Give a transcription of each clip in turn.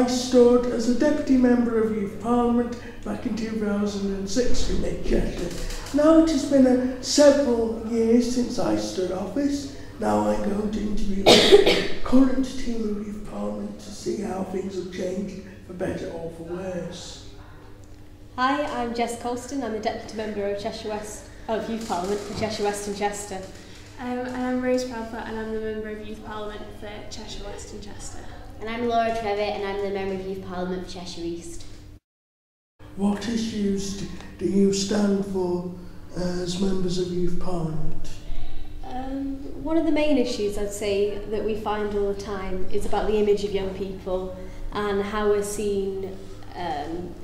stood as a Deputy Member of Youth Parliament back in 2006 in Cheshire. Now it has been several years since I stood office. Now I'm going to interview the current team of Youth Parliament to see how things have changed for better or for worse. Hi, I'm Jess Colston. I'm the Deputy Member of Youth Parliament for Cheshire West and Chester. And I'm Proudfoot, and I'm the Member of Youth Parliament for Cheshire West and Chester. And I'm Trevitt, and I'm the Member of Youth Parliament for Cheshire East. What issues do you stand for as members of Youth Parliament? One of the main issues I'd say that we find all the time is about the image of young people and how we're seen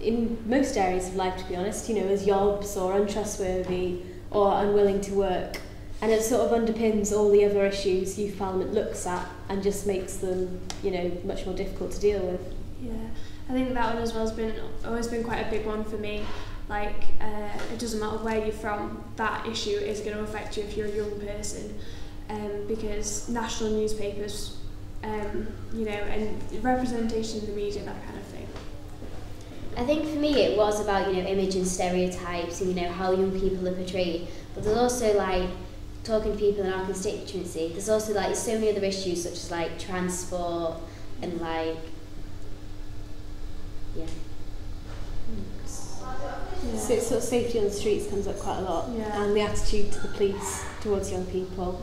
in most areas of life, to be honest, as yobs or untrustworthy or unwilling to work. And it sort of underpins all the other issues Youth Parliament looks at and just makes them, much more difficult to deal with. Yeah, I think that one as well has always been quite a big one for me. Like, it doesn't matter where you're from, that issue is going to affect you if you're a young person, because national newspapers, and representation in the media, that kind of thing. I think for me it was about, image and stereotypes and, how young people are portrayed. But there's also, talking to people in our constituency, there's also, so many other issues such as, transport and, So sort of safety on the streets comes up quite a lot, and the attitude to the police towards young people.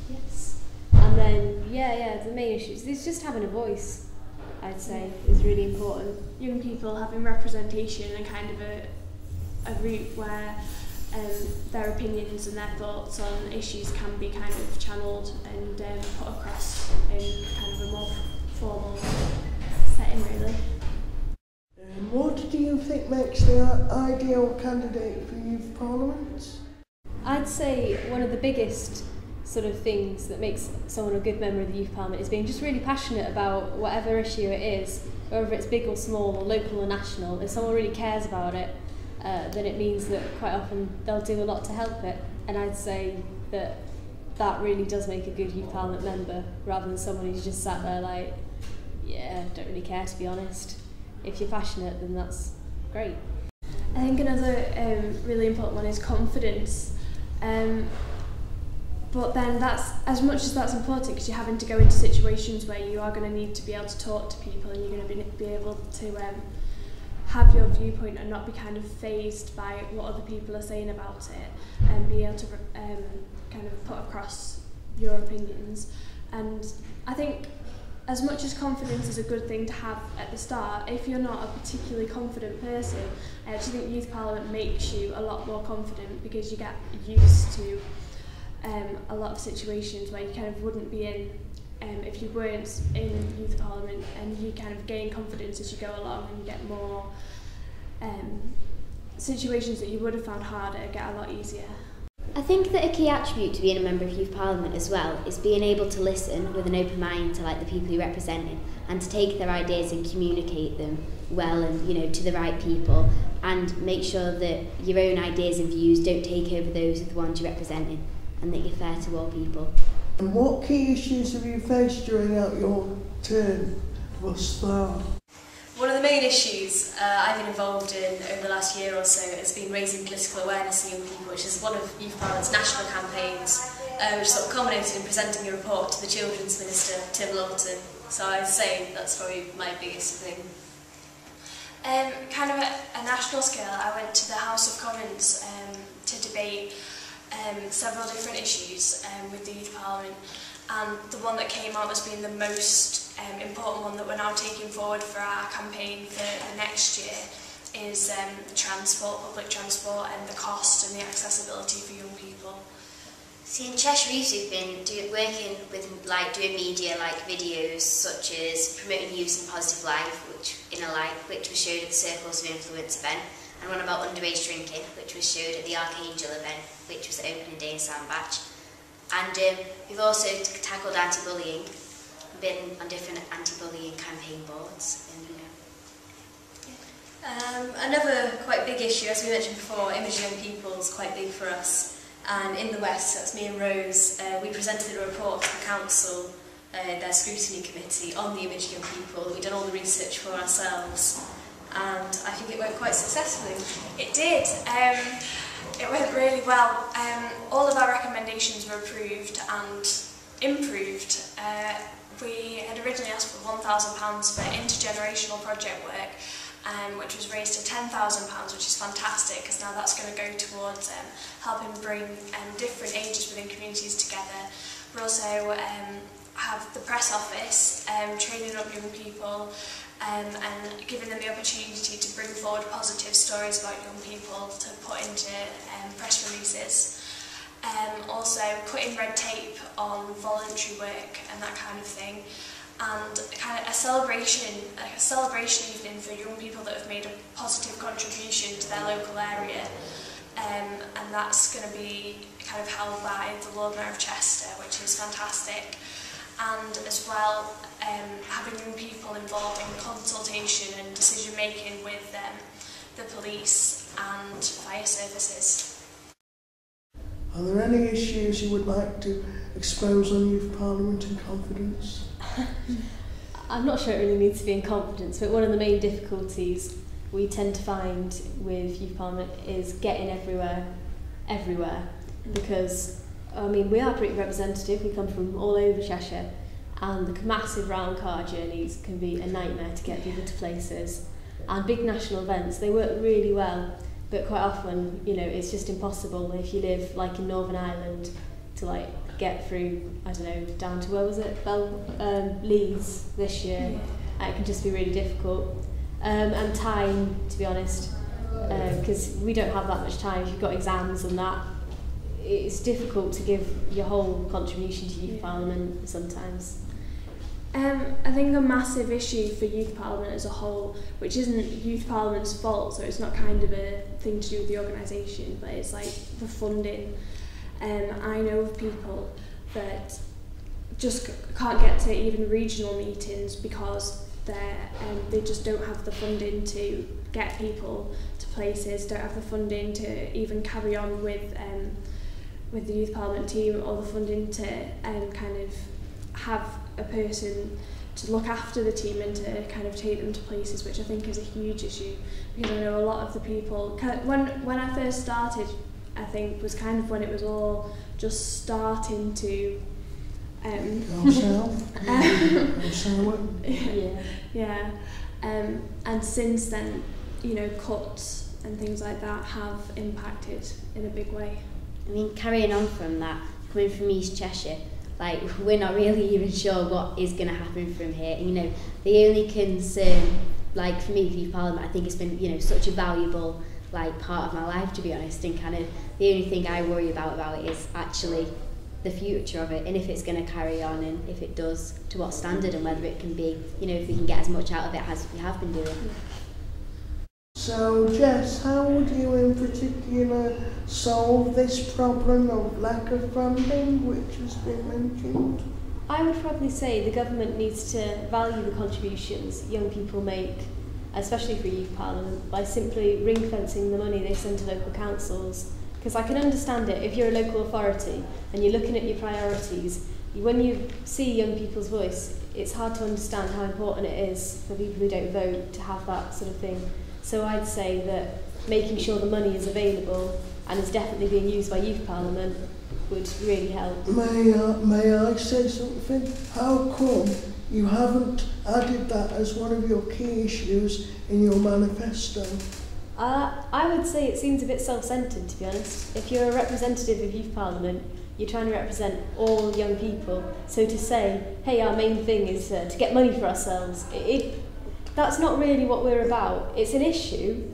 Yes. And then, the main issues is just having a voice, I'd say, is really important. Young people having representation and kind of a route where their opinions and their thoughts on issues can be kind of channelled and put across in kind of a more formal setting, really. What do you think makes the ideal candidate for Youth Parliament? I'd say one of the biggest sort of things that makes someone a good member of the Youth Parliament is being just really passionate about whatever issue it is, whether it's big or small or local or national. If someone really cares about it, then it means that quite often they'll do a lot to help it. And I'd say that really does make a good Youth Parliament member, rather than someone who's just sat there don't really care, to be honest. If you're passionate, then that's great. I think another really important one is confidence. But then that's, as much as that's important, because you're having to go into situations where you are going to need to be able to talk to people and you're going to be able to have your viewpoint and not be kind of fazed by what other people are saying about it, and be able to kind of put across your opinions. And I think as much as confidence is a good thing to have at the start, if you're not a particularly confident person, I actually think Youth Parliament makes you a lot more confident, because you get used to a lot of situations where you kind of wouldn't be in if you weren't in Youth Parliament, and you kind of gain confidence as you go along, and you get more situations that you would have found harder get a lot easier. I think that a key attribute to being a member of Youth Parliament as well is being able to listen with an open mind to the people you're representing, and to take their ideas and communicate them well and to the right people, and make sure that your own ideas and views don't take over those of the ones you're representing, and that you're fair to all people. And what key issues have you faced during your term thus far? One of the main issues I've been involved in over the last year or so has been raising political awareness in young people, which is one of Youth Parliament's national campaigns, which sort of culminated in presenting a report to the Children's Minister, Tim Lawton. So I'd say that's probably my biggest thing. Kind of at a national scale, I went to the House of Commons to debate several different issues with the Youth Parliament, and the one that came out as being the most important one that we're now taking forward for our campaign for the next year is transport, public transport, and the cost and the accessibility for young people. See, in Cheshire East we've been working with doing media videos such as promoting youth and positive life, which was showed at the Circles of Influence event, and one about underage drinking, which was showed at the Archangel event, which was the opening day in Sandbach. And we've also tackled anti-bullying, been on different anti-bullying campaign boards. Another quite big issue, as we mentioned before, image of young people is quite big for us. And in the West, that's me and Rose, we presented a report to the council their scrutiny committee on the image of young people. We've done all the research for ourselves, and I think it went quite successfully. It did. It went really well. All of our recommendations were approved and improved. We had originally asked for £1,000 for intergenerational project work, which was raised to £10,000, which is fantastic because now that's going to go towards helping bring different ages within communities together. We also have the press office training up young people and giving them the opportunity to bring forward positive stories about young people to put into press releases. Also cutting red tape on voluntary work and that kind of thing, and kind of a celebration evening for young people that have made a positive contribution to their local area, and that's going to be kind of held by the Lord Mayor of Chester, which is fantastic. And as well, having young people involved in consultation and decision making with the police and fire services. Are there any issues you would like to expose on Youth Parliament in confidence? I'm not sure it really needs to be in confidence, but one of the main difficulties we tend to find with Youth Parliament is getting everywhere, because I mean, we are pretty representative. We come from all over Cheshire, and the massive round car journeys can be a nightmare to get people to places. And big national events, they work really well, but quite often, you know, it's just impossible if you live like in Northern Ireland to like get through, I don't know, down to where was it, Leeds this year. It can just be really difficult. And time, to be honest, because we don't have that much time. If you've got exams and that, it's difficult to give your whole contribution to Youth Parliament sometimes. I think a massive issue for Youth Parliament as a whole, which isn't Youth Parliament's fault, so it's not kind of a thing to do with the organisation, but it's like the funding. I know of people that just can't get to even regional meetings because they just don't have the funding to get people to places, don't have the funding to even carry on with the Youth Parliament team, or the funding to kind of have a person to look after the team and to kind of take them to places, which I think is a huge issue, because I know a lot of the people, when I first started, I think was kind of when it was all just starting to and since then, you know, cuts and things like that have impacted in a big way. I mean, carrying on from that, coming from East Cheshire, like, we're not really even sure what is going to happen from here. You know, the only concern, like, for me, for Youth Parliament, I think it's been, you know, such a valuable, like, part of my life, to be honest, and kind of the only thing I worry about it is actually the future of it, and if it's going to carry on, and if it does, to what standard, and whether it can be, you know, if we can get as much out of it as we have been doing. So, Jess, how would you in particular solve this problem of lack of funding, which has been mentioned? I would probably say the government needs to value the contributions young people make, especially for Youth Parliament, by simply ring-fencing the money they send to local councils. Because I can understand it, if you're a local authority and you're looking at your priorities, when you see young people's voice, it's hard to understand how important it is for people who don't vote to have that sort of thing. So I'd say that making sure the money is available and is definitely being used by Youth Parliament would really help. May I say something? How come you haven't added that as one of your key issues in your manifesto? I would say it seems a bit self-centred, to be honest. If you're a representative of Youth Parliament, you're trying to represent all young people. So to say, hey, our main thing is to get money for ourselves, that's not really what we're about. It's an issue,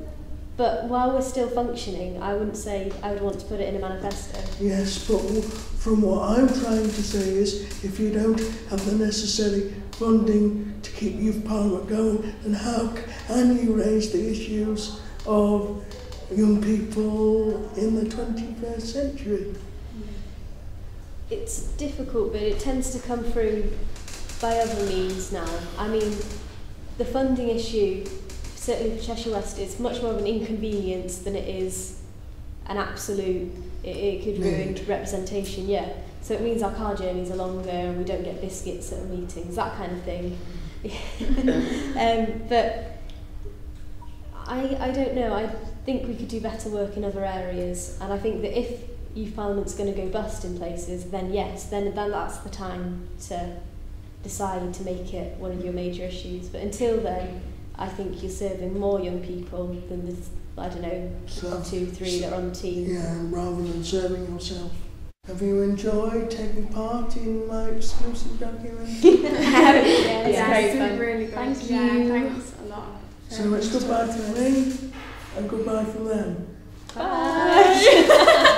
but while we're still functioning, I wouldn't say I would want to put it in a manifesto. Yes, but from what I'm trying to say is, if you don't have the necessary funding to keep Youth Parliament going, then how can you raise the issues of young people in the 21st century? It's difficult, but it tends to come through by other means now. I mean, the funding issue, certainly for Cheshire West, is much more of an inconvenience than it is an absolute, it could ruin representation, yeah. So it means our car journeys are longer and we don't get biscuits at meetings, that kind of thing. But I don't know, I think we could do better work in other areas, and I think that if Youth Parliament's going to go bust in places, then yes, then that's the time to decide to make it one of your major issues. But until then, I think you're serving more young people than the, I don't know, 2, 3 that are on the team. Yeah, rather than serving yourself. Have you enjoyed taking part in my exclusive documentary? Yeah, great it's been fun. really good. Thank Yeah, you. thanks a lot. So it's goodbye from me and goodbye from them. Bye!